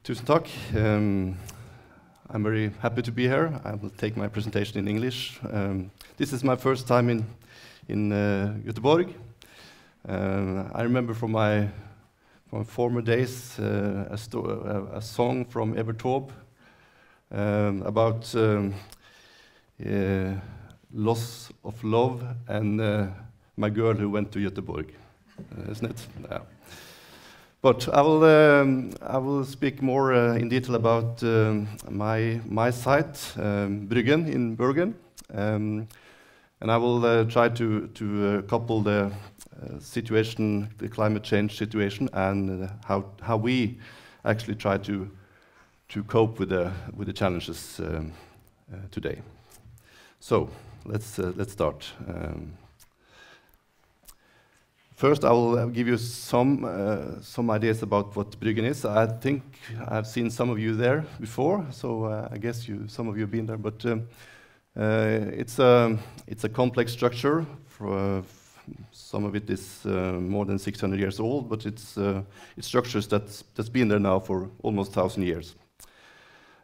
Tusen takk. I'm very happy to be here. I will take my presentation in English. This is my first time in Göteborg. I remember from my former days a song from Evert Taube about loss of love and my girl who went to Göteborg, isn't it? Yeah. But I will speak more in detail about my site, Bryggen in Bergen, and I will try to couple the situation, the climate change situation, and how we actually try to cope with the challenges today. So let's start. First, I will give you some ideas about what Bryggen is. I think I've seen some of you there before, so I guess some of you have been there. But it's a complex structure. Some of it is more than 600 years old, but it's structures that's been there now for almost 1,000 years.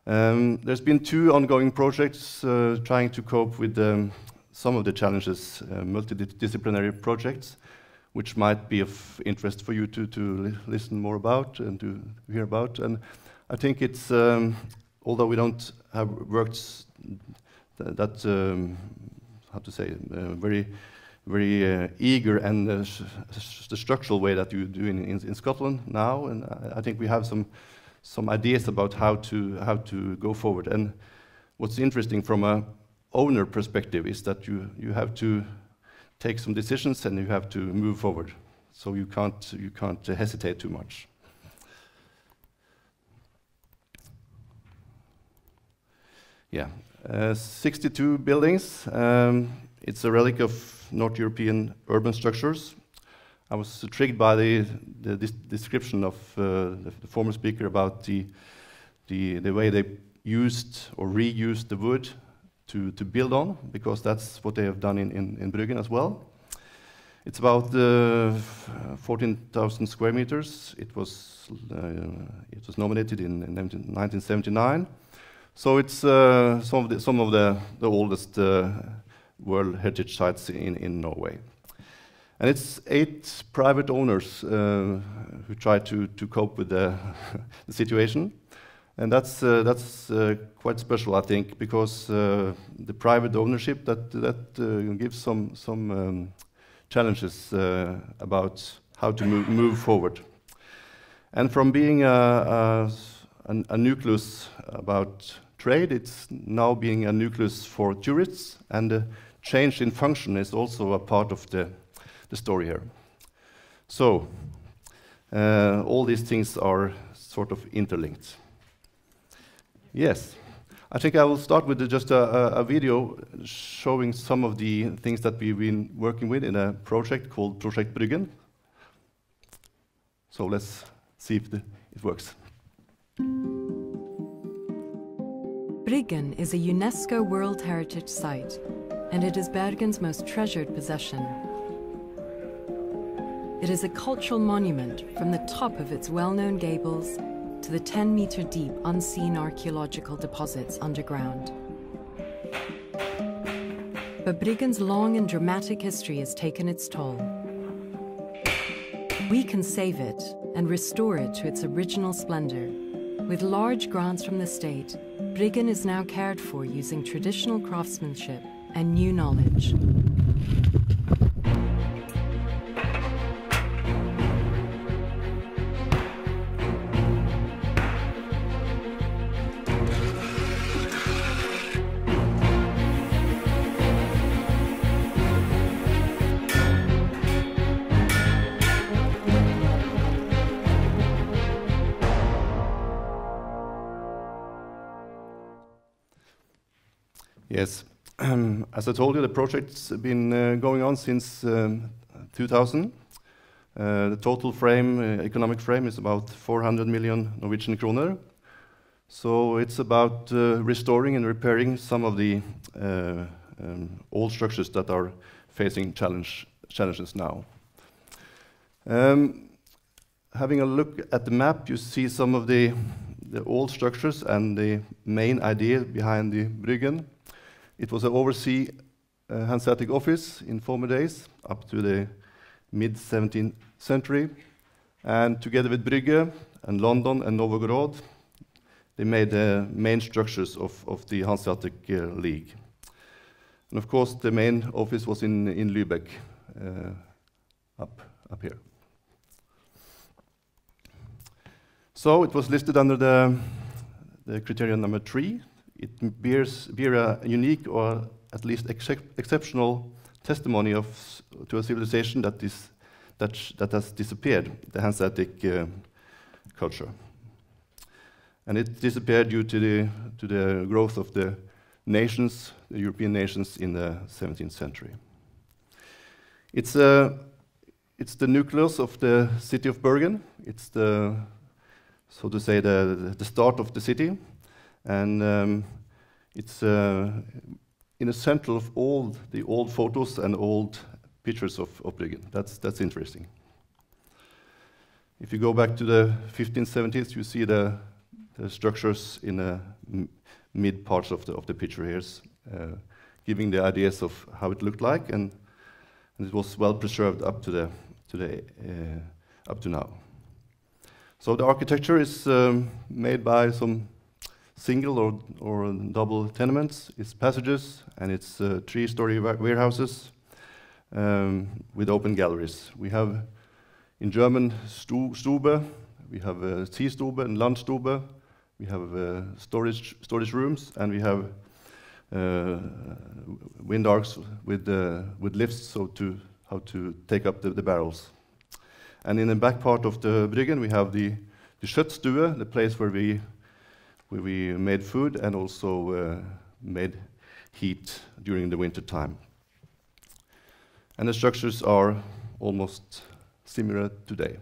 There's been 2 ongoing projects trying to cope with some of the challenges, multidisciplinary projects, which might be of interest for you to listen more about and to hear about. And I think it's, although we don't have worked that, how to say, very eager and the structural way that you do in Scotland now, and I think we have some ideas about how to go forward. And what's interesting from a owner perspective is that you have to take some decisions and you have to move forward. So you can't hesitate too much. Yeah, 62 buildings. It's a relic of North European urban structures. I was intrigued by the description of the former speaker about the way they used or reused the wood to build on, because that's what they have done in Bryggen as well. It's about 14,000 square meters. It was nominated in 1979. So it's some of the oldest World Heritage sites in Norway. And it's 8 private owners who try to cope with the situation. And that's quite special, I think, because the private ownership that gives some challenges about how to move forward. And from being a nucleus about trade, it's now being a nucleus for tourists, and the change in function is also a part of the story here. So all these things are sort of interlinked. Yes, I think I will start with just a video showing some of the things that we've been working with in a project called Project Bryggen. So let's see if it works. Bryggen is a UNESCO World Heritage Site, and it is Bergen's most treasured possession. It is a cultural monument from the top of its well-known gables to the 10-meter deep unseen archaeological deposits underground. But Bryggen's long and dramatic history has taken its toll. We can save it and restore it to its original splendor. With large grants from the state, Bryggen is now cared for using traditional craftsmanship and new knowledge. Yes, as I told you, the project's been going on since 2000. The total frame, economic frame, is about 400 million Norwegian kroner. So it's about restoring and repairing some of the old structures that are facing challenges now. Having a look at the map, you see some of the the old structures and the main idea behind the Bryggen. It was an overseas Hanseatic office in former days, up to the mid-17th century. And together with Brygge and London and Novgorod, they made the main structures of the Hanseatic League. And of course, the main office was in Lübeck, up here. So it was listed under the criterion number 3. It bears a unique or at least exceptional testimony to a civilization that has disappeared, the Hanseatic culture. And it disappeared due to the growth of the nations, the European nations in the 17th century. It's the nucleus of the city of Bergen. It's the, so to say, the start of the city, and it's in the center of all the old photos and old pictures of Bryggen. That's interesting. If you go back to the 1570s, you see the structures in the mid parts of the picture here, giving the ideas of how it looked like, and it was well preserved up to now. So the architecture is made by some single or double tenements. It's passages, and it's 3-story warehouses with open galleries. We have in German Stube, we have Ziehstube and Landstube. We have storage rooms, and we have wind arcs with lifts, so how to take up the barrels. And in the back part of the Bryggen, we have the Kjøttstue, the place where we made food and also made heat during the winter time. And the structures are almost similar today.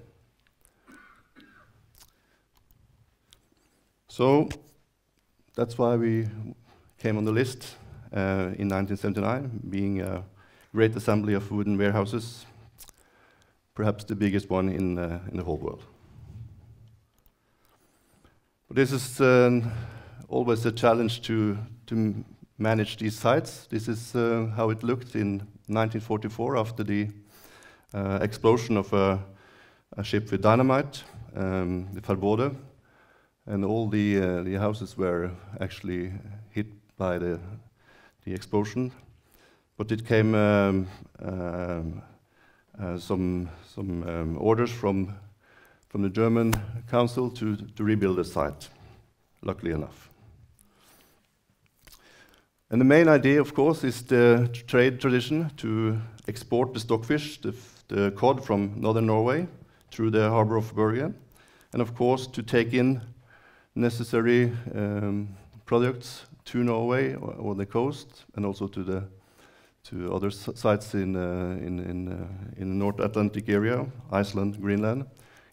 So that's why we came on the list in 1979, being a great assembly of wooden warehouses, perhaps the biggest one in the whole world. But this is always a challenge to manage these sites. This is how it looked in 1944 after the explosion of a ship with dynamite, the Verbode. And all the houses were actually hit by the explosion, but it came some orders from the German council to rebuild the site, luckily enough. And the main idea, of course, is the trade tradition to export the stockfish, the cod from northern Norway, through the harbor of Bergen, and of course to take in necessary products to Norway or the coast, and also to other sites in the North Atlantic area, Iceland, Greenland.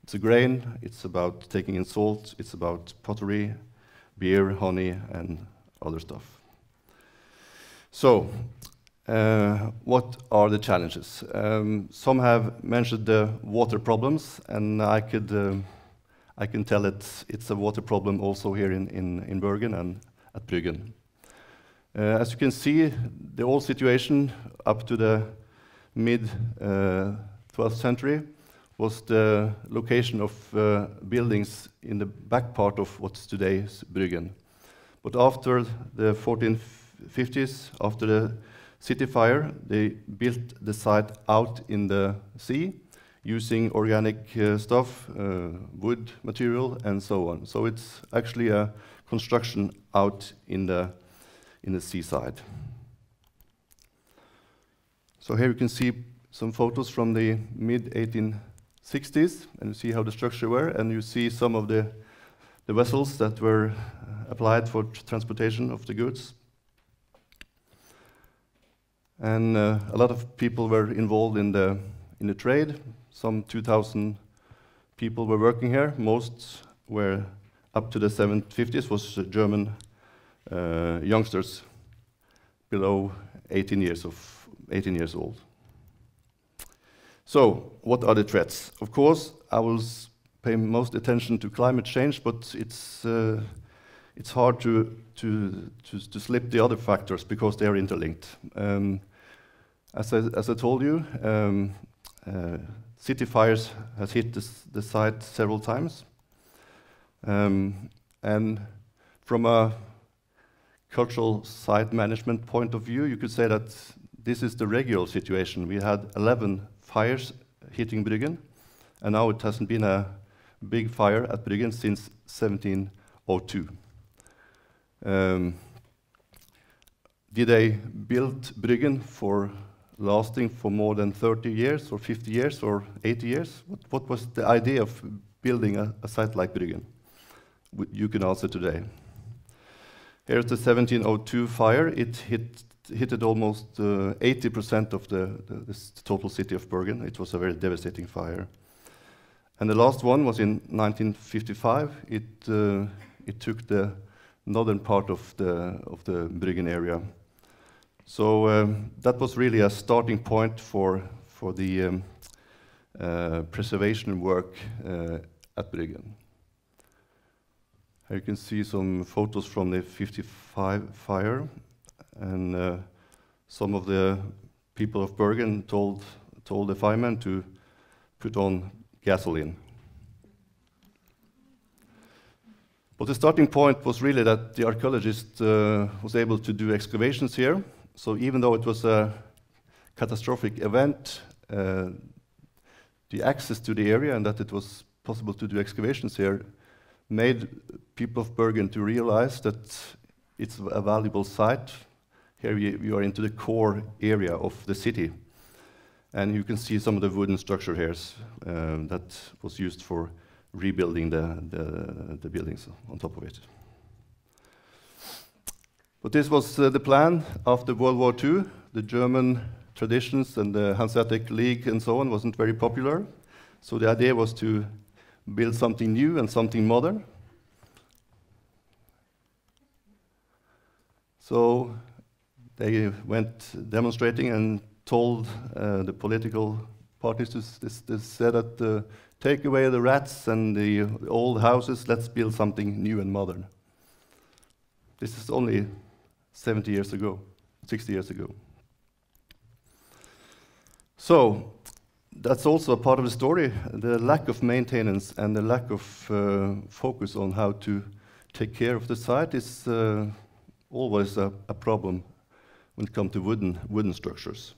It's a grain. It's about taking in salt. It's about pottery, beer, honey, and other stuff. So, what are the challenges? Some have mentioned the water problems, and I can tell it's a water problem also here in Bergen and at Bryggen. As you can see, the old situation up to the mid-12th century was the location of buildings in the back part of what's today's Bryggen. But after the 1450s, after the city fire, they built the site out in the sea, using organic stuff, wood material, and so on. So it's actually a construction out in the seaside. So here you can see some photos from the mid-1860s, and you see how the structure were, and you see some of the vessels that were applied for transportation of the goods. And a lot of people were involved in the trade. Some 2,000 people were working here. Most were up to the 750s was German youngsters below 18 years old. So, what are the threats? Of course, I will pay most attention to climate change, but it's hard to slip the other factors because they are interlinked. As I told you, city fires has hit the site several times, and from a cultural site management point of view, you could say that this is the regular situation. We had 11 fires hitting Bryggen, and now it hasn't been a big fire at Bryggen since 1702. Did they build Bryggen for lasting for more than 30 years or 50 years or 80 years? What was the idea of building a site like Bryggen? You can answer today. Here's the 1702 fire. It hit almost 80% of the total city of Bergen. It was a very devastating fire. And the last one was in 1955. It took the northern part of the Bryggen area. So that was really a starting point for the preservation work at Bryggen. Here you can see some photos from the 55 fire, and some of the people of Bergen told the firemen to put on gasoline. But the starting point was really that the archaeologist was able to do excavations here. So even though it was a catastrophic event, the access to the area and that it was possible to do excavations here made people of Bergen to realize that it's a valuable site. Here you are into the core area of the city. And you can see some of the wooden structure here that was used for rebuilding the buildings on top of it. But this was the plan after World War II. The German traditions and the Hanseatic League and so on wasn't very popular. So the idea was to build something new and something modern. So they went demonstrating and told the political parties to say that take away the rats and the old houses, let's build something new and modern. This is only 70 years ago, 60 years ago. So that's also a part of the story, the lack of maintenance and the lack of focus on how to take care of the site is always a problem when it comes to wooden structures.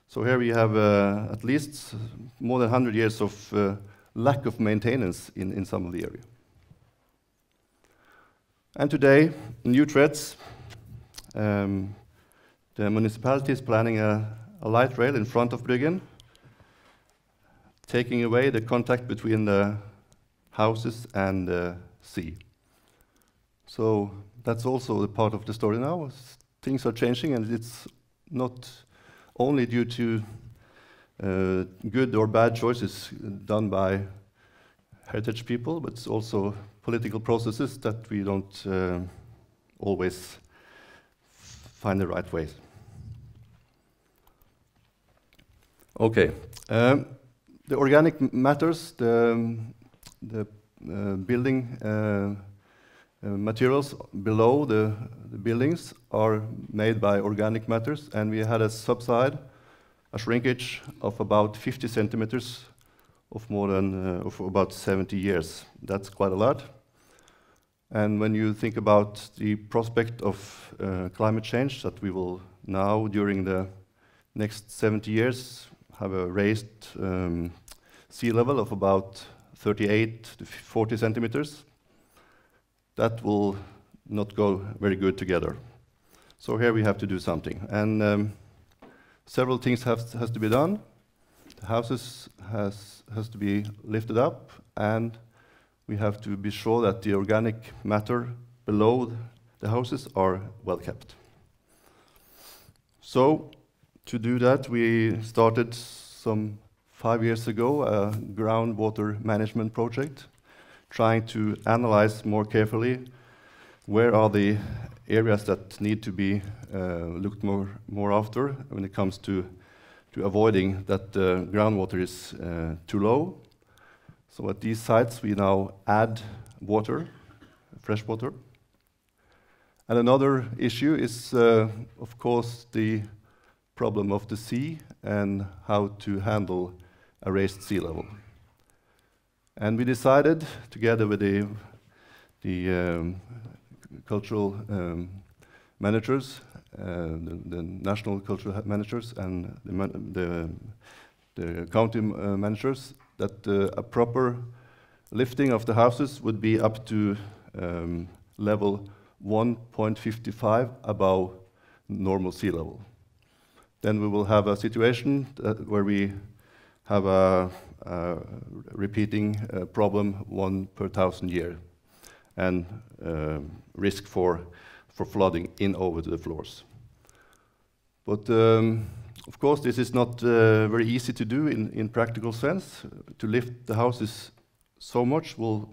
So here we have at least more than 100 years of lack of maintenance in some of the area. And today, new threats. The municipality is planning a light rail in front of Bryggen, taking away the contact between the houses and the sea. So that's also the part of the story now. Things are changing, and it's not only due to good or bad choices done by heritage people, but it's also political processes that we don't always find the right way. Okay, the organic matters, the building materials below the buildings are made by organic matters, and we had a subside, a shrinkage of about 50 centimeters of more than of about 70 years. That's quite a lot. And when you think about the prospect of climate change, that we will now, during the next 70 years, have a raised sea level of about 38 to 40 centimeters, that will not go very good together. So here we have to do something. And several things has to be done. The houses has to be lifted up, and we have to be sure that the organic matter below the houses are well kept. So to do that, we started some 5 years ago a groundwater management project, trying to analyze more carefully where are the areas that need to be looked more after when it comes to avoiding that groundwater is too low. So at these sites we now add water, fresh water. And another issue is, of course, the problem of the sea and how to handle a raised sea level. And we decided, together with the cultural managers, the national cultural managers, and the county managers, that a proper lifting of the houses would be up to level 1.55 above normal sea level. Then we will have a situation where we have a repeating problem 1 per 1,000 years, and risk for flooding in over to the floors. But of course this is not very easy to do in practical sense. To lift the houses so much will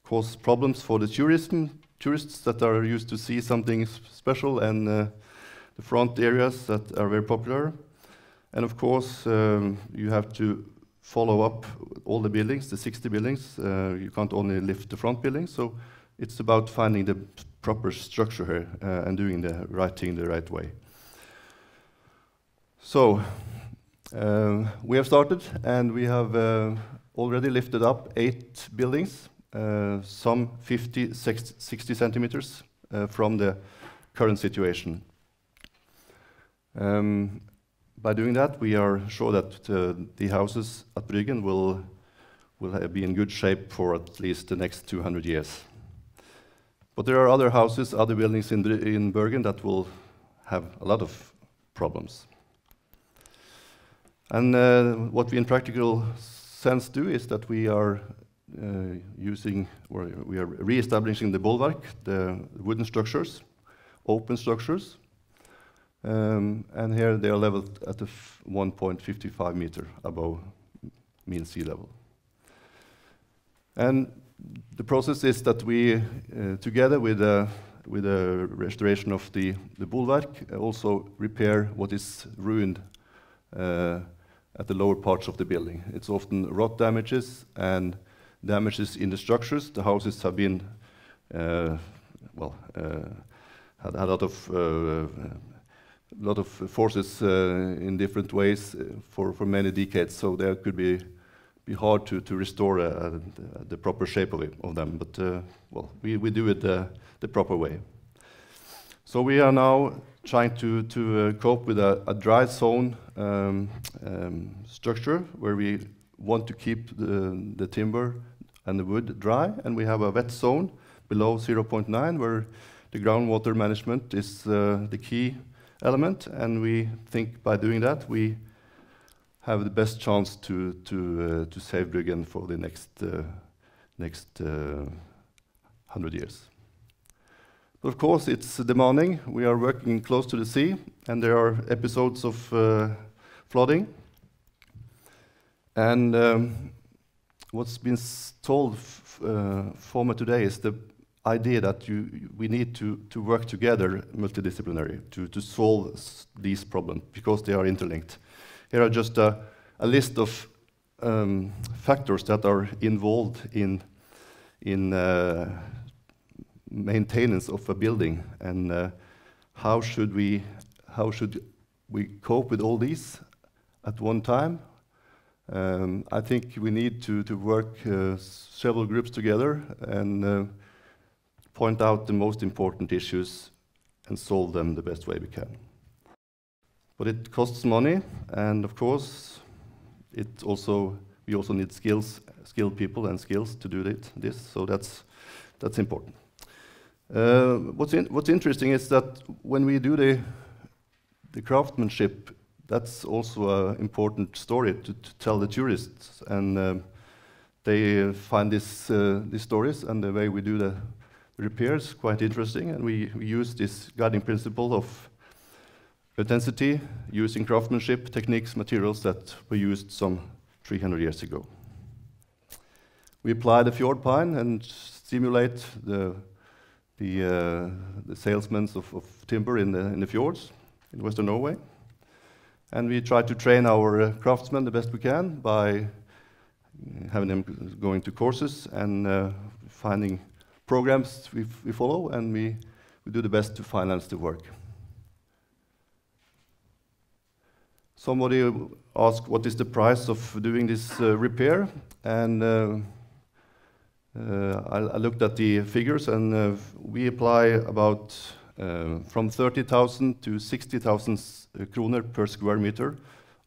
cause problems for the tourists that are used to see something special, and the front areas that are very popular. And of course you have to follow up all the buildings, the 60 buildings. You can't only lift the front buildings, so it's about finding the proper structure here and doing the right thing the right way. So we have started, and we have already lifted up 8 buildings, some 50, 60 centimeters from the current situation. By doing that, we are sure that the houses at Bryggen will be in good shape for at least the next 200 years. But there are other houses, other buildings in Bergen that will have a lot of problems. And what we in practical sense do is that we are we are re-establishing the bulwark, the wooden structures, open structures. And here they are leveled at 1.55 meter above mean sea level. And the process is that we, together with the restoration of the bulwark, also repair what is ruined at the lower parts of the building. It's often rot damages and damages in the structures. The houses have been had a lot of forces in different ways for many decades, so there could be hard to restore the proper shape of them. But well, we do it the proper way. So we are now trying to cope with a dry zone structure where we want to keep the timber and the wood dry, and we have a wet zone below 0.9 where the groundwater management is the key element, and we think by doing that we have the best chance to save Bryggen for the next 100 years. But of course it's demanding. We are working close to the sea, and there are episodes of flooding. And what's been told for me today is the idea that we need to work together multidisciplinary to solve these problems, because they are interlinked. Here are just a list of factors that are involved in maintenance of a building, and how should we cope with all these at one time. I think we need to work several groups together and point out the most important issues and solve them the best way we can. But it costs money, and of course we also need skilled people and skills to do this, so that's important. What's interesting is that when we do the craftsmanship, that's also an important story to tell the tourists, and they find these stories and the way we do the repairs quite interesting, and we use this guiding principle of authenticity, using craftsmanship techniques, materials that were used some 300 years ago. We apply the fjord pine and stimulate the salesmen of timber in the fjords in Western Norway. And we try to train our craftsmen the best we can by having them going to courses and finding programs we follow, and we do the best to finance the work. Somebody asked what is the price of doing this repair, and I looked at the figures, and we apply about from 30,000 to 60,000 kroner per square meter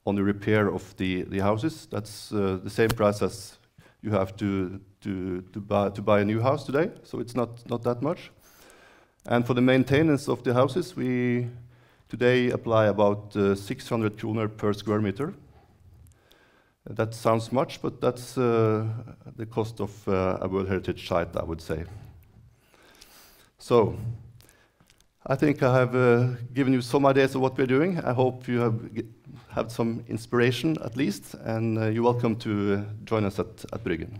on the repair of the houses. That's the same price as you have to buy a new house today, so it's not that much. And for the maintenance of the houses, we today apply about 600 kroner per square meter. That sounds much, but that's the cost of a World Heritage site, I would say. So, I think I have given you some ideas of what we're doing. I hope you have had some inspiration at least, and you're welcome to join us at Bryggen.